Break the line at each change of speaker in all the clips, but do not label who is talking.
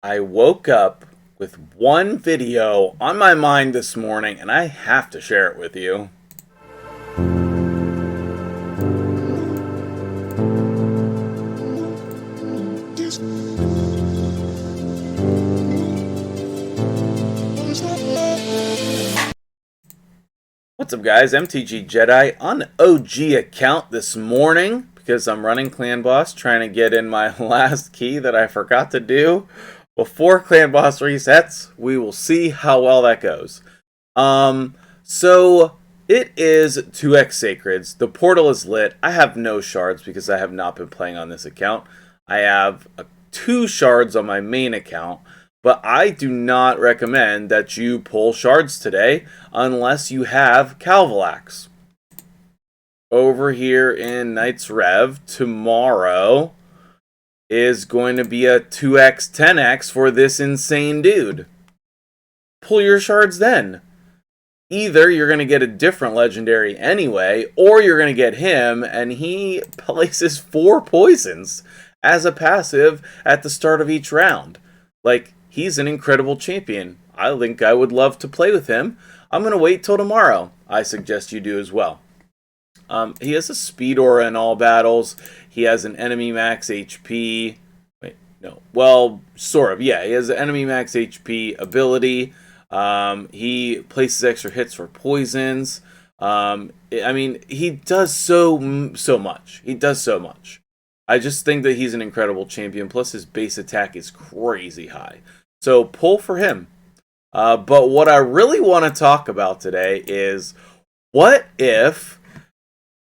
I woke up with one video on my mind this morning, and I have to share it with you. What's up, guys? MTG Jedi on OG account this morning because I'm running Clan Boss, trying to get in my last key that I forgot to do before Clan Boss resets. We will see how well that goes. So it is 2x Sacreds. The portal is lit. I have no shards because I have not been playing on this account. I have 2 shards on my main account. But I do not recommend that you pull shards today unless you have Calvalax. Over here in Knight's Rev, tomorrow is going to be a 2x, 10x for this insane dude. Pull your shards then. Either you're going to get a different legendary anyway, or you're going to get him, and he places 4 poisons as a passive at the start of each round. Like, he's an incredible champion. I think I would love to play with him. I'm going to wait till tomorrow. I suggest you do as well. He has a speed aura in all battles. He has an enemy max HP. Wait, no. Well, sort of. Yeah, he has an enemy max HP ability. He places extra hits for poisons. I mean, he does so much. He does so much. I just think that he's an incredible champion. Plus, his base attack is crazy high. So, pull for him. But what I really want to talk about today is, what if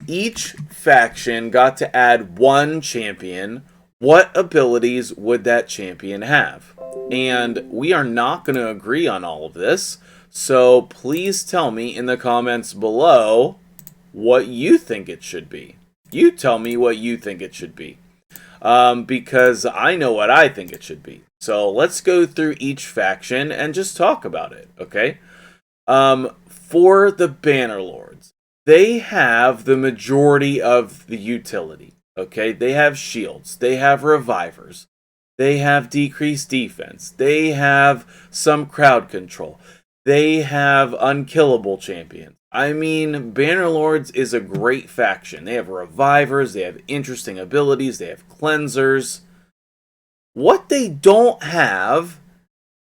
each faction got to add one champion? What abilities would that champion have? And we are not going to agree on all of this. So, please tell me in the comments below what you think it should be. You tell me what you think it should be. Because I know what I think it should be. So let's go through each faction and just talk about it, okay? For the Bannerlords, they have the majority of the utility, okay? They have shields, they have revivers, they have decreased defense, they have some crowd control, they have unkillable champions. I mean, Bannerlords is a great faction. They have revivers, they have interesting abilities, they have cleansers. What they don't have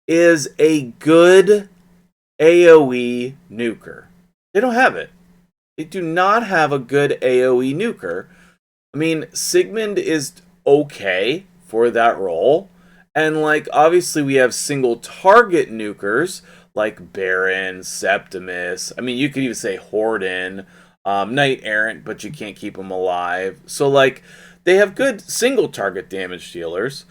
is a good AoE nuker. They don't have it. They do not have a good AoE nuker. I mean, Sigmund is okay for that role. And, like, obviously we have single target nukers like Baron, Septimus. I mean, you could even say Horden, Knight Errant, but you can't keep them alive. So, like, they have good single target damage dealers.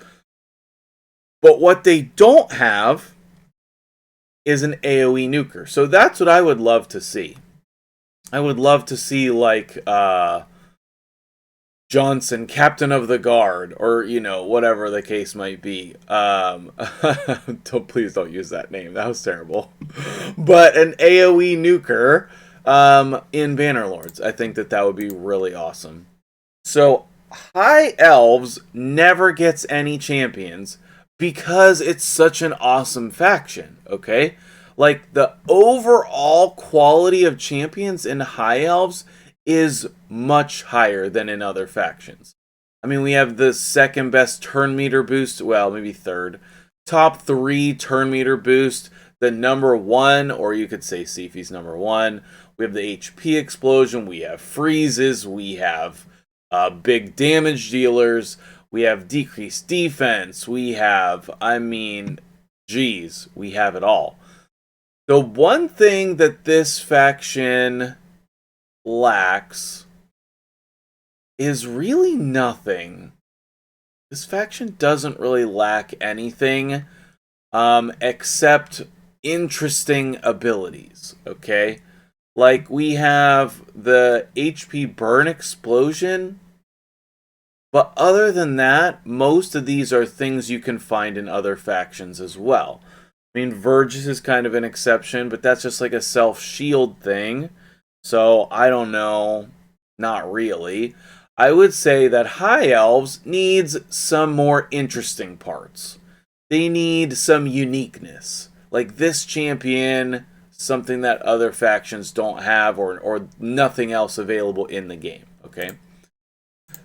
But what they don't have is an AoE nuker. So that's what I would love to see. I would love to see, like, Johnson, Captain of the Guard, or, you know, whatever the case might be. Please don't use that name. That was terrible. But an AoE nuker in Bannerlords. I think that would be really awesome. So, High Elves never gets any champions because it's such an awesome faction, okay? Like, the overall quality of champions in High Elves is much higher than in other factions. I mean, we have the second best turn meter boost, well, maybe third. Top 3 turn meter boost, the number 1, or you could say Sifi's number 1. We have the HP explosion, we have freezes, we have big damage dealers, we have decreased defense, we have, I mean, geez, we have it all. The one thing that this faction lacks is really nothing. This faction doesn't really lack anything except interesting abilities, okay? Like, we have the HP burn explosion, but other than that, most of these are things you can find in other factions as well. I mean, Verges is kind of an exception, but that's just like a self-shield thing. So, I don't know. Not really. I would say that High Elves needs some more interesting parts. they need some uniqueness. Like this champion, something that other factions don't have, or nothing else available in the game. Okay.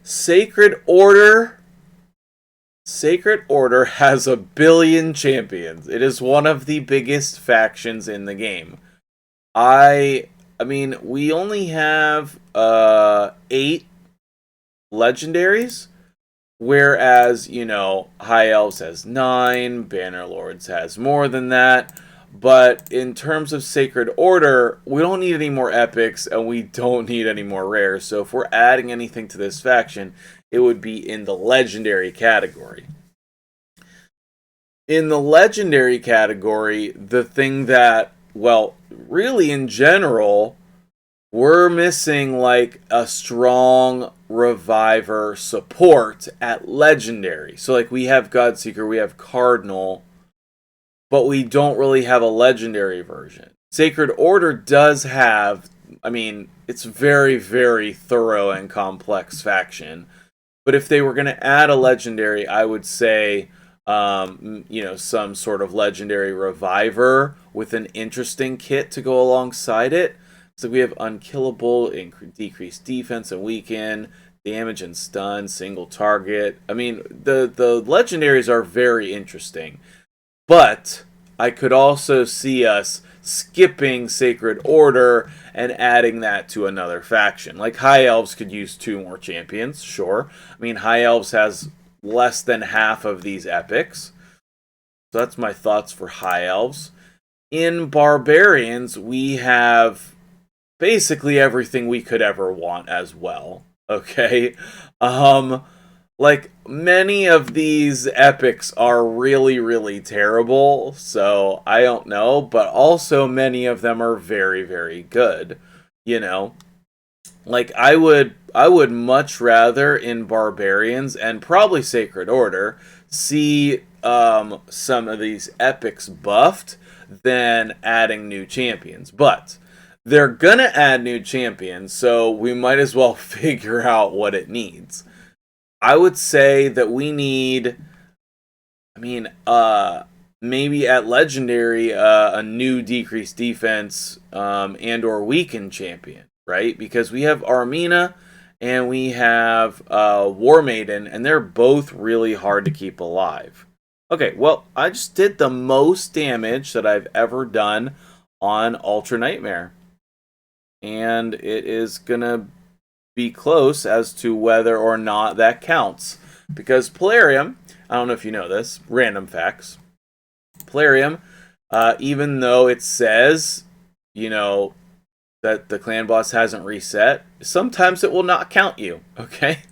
Sacred Order. Sacred Order has 1 billion champions. It is one of the biggest factions in the game. I mean, we only have 8 legendaries, whereas, High Elves has 9, Bannerlords has more than that. But in terms of Sacred Order, we don't need any more epics, and we don't need any more rares. So if we're adding anything to this faction, it would be in the legendary category. In the legendary category, the thing that, well, really in general, we're missing like a strong reviver support at legendary. So like we have Godseeker, we have Cardinal, but we don't really have a legendary version. Sacred Order does have, I mean, it's very, very thorough and complex faction. But if they were going to add a legendary, I would say, some sort of legendary reviver with an interesting kit to go alongside it. So we have unkillable, decreased defense and weaken, damage and stun, single target. I mean, the legendaries are very interesting. But I could also see us skipping Sacred Order and adding that to another faction. Like High Elves could use 2 more champions, sure. I mean, High Elves has less than half of these epics. So that's my thoughts for High Elves. In Barbarians, we have basically everything we could ever want as well. Okay? Like, many of these epics are really, really terrible, so I don't know, but also many of them are very, very good, Like, I would much rather in Barbarians, and probably Sacred Order, see some of these epics buffed than adding new champions. But they're gonna add new champions, so we might as well figure out what it needs. I would say that we need, maybe at Legendary, a new decreased defense and or weakened champion, right? Because we have Armina and we have War Maiden, and they're both really hard to keep alive. Okay, well, I just did the most damage that I've ever done on Ultra Nightmare. And it is gonna be close as to whether or not that counts. Because Plarium, I don't know if you know this, random facts. Plarium, even though it says, that the clan boss hasn't reset, sometimes it will not count you, okay?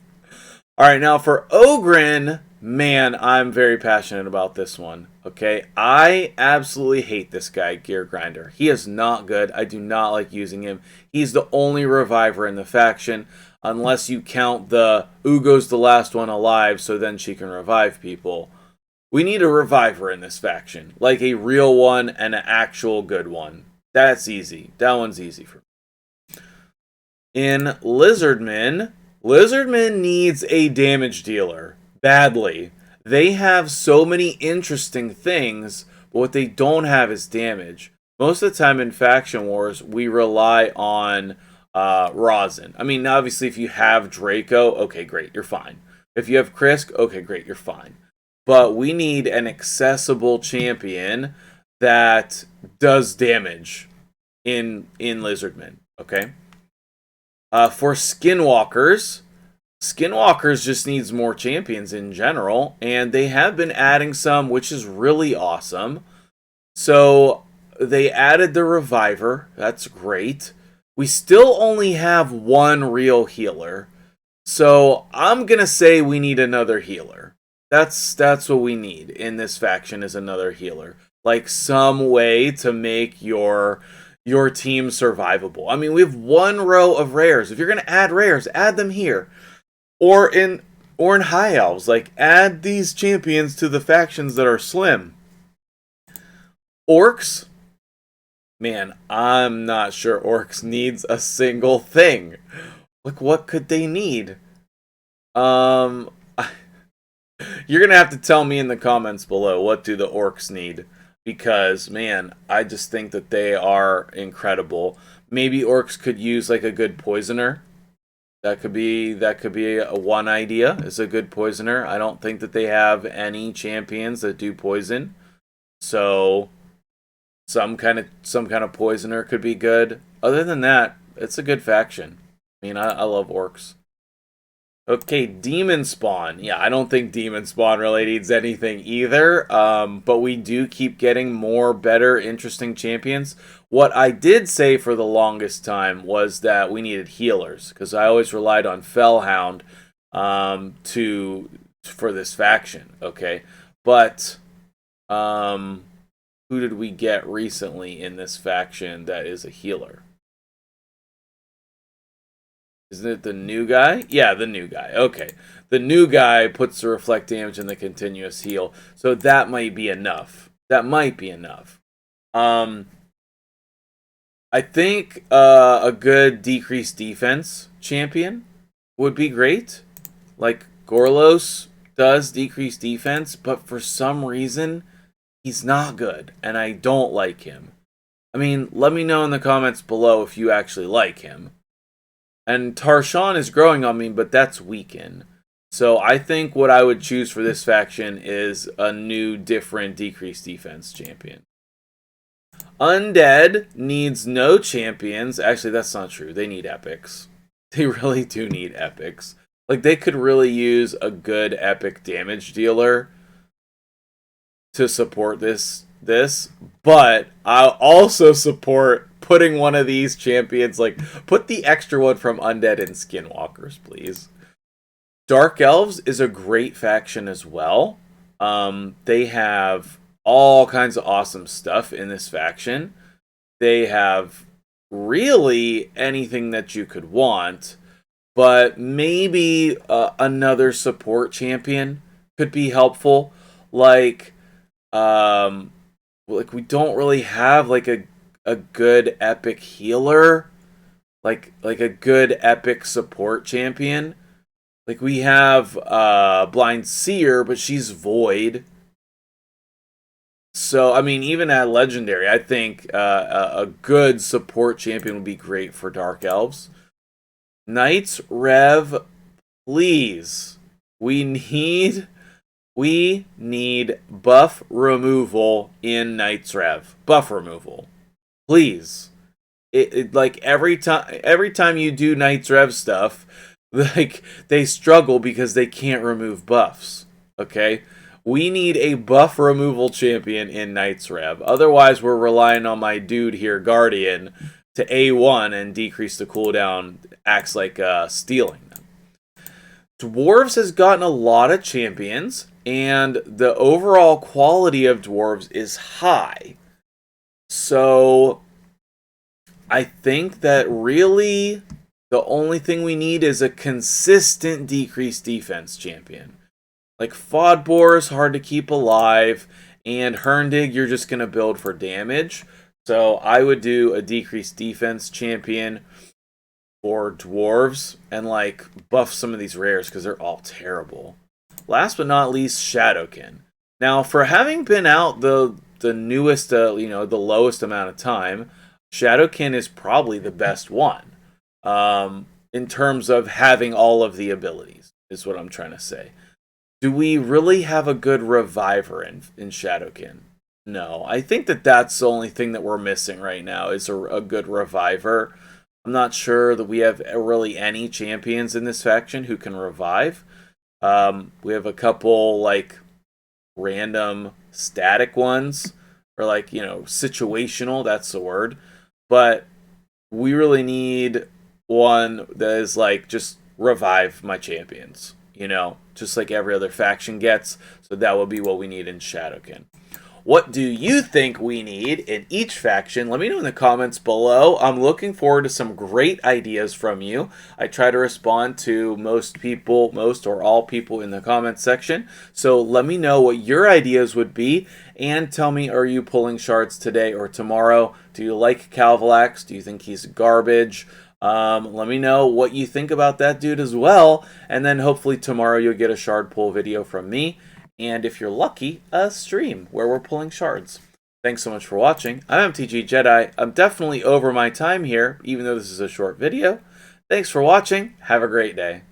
Alright, now for Ogryn, man, I'm very passionate about this one, okay? I absolutely hate this guy, Gear Grinder. He is not good. I do not like using him. He's the only reviver in the faction, unless you count the Ugo's the last one alive, so then she can revive people. We need a reviver in this faction, like a real one and an actual good one. That's easy. That one's easy for me. In Lizardmen, Lizardmen needs a damage dealer badly. They have so many interesting things, but what they don't have is damage. Most of the time in Faction Wars, we rely on Rosin. I mean, obviously, if you have Draco, okay, great, you're fine. If you have Krisk, okay, great, you're fine. But we need an accessible champion that does damage in Lizardmen, okay? For Skinwalkers, Skinwalkers just needs more champions in general, and they have been adding some, which is really awesome. So they added the Reviver, that's great. We still only have one real healer, so I'm gonna say we need another healer. That's what we need in this faction, is another healer. Like some way to make your team survivable. I mean, we have one row of rares. If you're gonna add rares, add them here. Or in High Elves, like add these champions to the factions that are slim. Orcs, man, I'm not sure Orcs needs a single thing. Like, what could they need? You're going to have to tell me in the comments below, what do the orcs need? Because, man, I just think that they are incredible. Maybe orcs could use like a good poisoner. That could be a one idea, is a good poisoner. I don't think that they have any champions that do poison. So some kind of poisoner could be good. Other than that, it's a good faction. I mean, I love orcs. Okay, Demon Spawn. Yeah, I don't think Demon Spawn really needs anything either. But we do keep getting more, better, interesting champions. What I did say for the longest time was that we needed healers, because I always relied on Fellhound for this faction. Okay, but who did we get recently in this faction that is a healer? Isn't it the new guy? Yeah, the new guy. Okay. The new guy puts the reflect damage and the continuous heal. So that might be enough. That might be enough. I think a good decreased defense champion would be great. Like Gorlos does decrease defense, but for some reason he's not good and I don't like him. I mean, let me know in the comments below if you actually like him. And Tarshan is growing on me, but that's weakened. So I think what I would choose for this faction is a new, different, decreased defense champion. Undead needs no champions. Actually, that's not true. They need epics. They really do need epics. Like, they could really use a good epic damage dealer to support this. But I'll also support putting one of these champions, like, put the extra one from Undead and Skinwalkers, please. Dark Elves is a great faction as well. They have all kinds of awesome stuff in this faction. They have really anything that you could want, but maybe another support champion could be helpful. Like we don't really have like a good epic healer, like a good epic support champion. Like we have Blind Seer, but she's void. So I mean, even at legendary, I think a good support champion would be great for Dark Elves. Knights Rev, please. We need buff removal in Knights Rev. Buff removal. Please. It like every time you do Knights Rev stuff, like they struggle because they can't remove buffs. Okay? We need a buff removal champion in Knights Rev. Otherwise, we're relying on my dude here, Guardian, to A1 and decrease the cooldown. Acts like stealing them. Dwarves has gotten a lot of champions, and the overall quality of Dwarves is high. So I think that really the only thing we need is a consistent decreased defense champion. Like Fodbor is hard to keep alive, and Herndig you're just going to build for damage. So I would do a decreased defense champion for Dwarves and like buff some of these rares because they're all terrible. Last but not least, Shadowkin. Now, for having been out the newest, the lowest amount of time, Shadowkin is probably the best one in terms of having all of the abilities, is what I'm trying to say. Do we really have a good reviver in Shadowkin? No. I think that's the only thing that we're missing right now is a good reviver. I'm not sure that we have really any champions in this faction who can revive. We have a couple like random static ones, or like, situational, that's the word. But we really need one that is like just revive my champions, just like every other faction gets. So that would be what we need in Shadowkin. What do you think we need in each faction? Let me know in the comments below. I'm looking forward to some great ideas from you. I try to respond to most or all people in the comments section. So let me know what your ideas would be, and tell me, are you pulling shards today or tomorrow? Do you like Calvalax? Do you think he's garbage? Let me know what you think about that dude as well, and then hopefully tomorrow you'll get a shard pull video from me, and if you're lucky, a stream where we're pulling shards. Thanks so much for watching. I'm MTG Jedi. I'm definitely over my time here, even though this is a short video. Thanks for watching. Have a great day.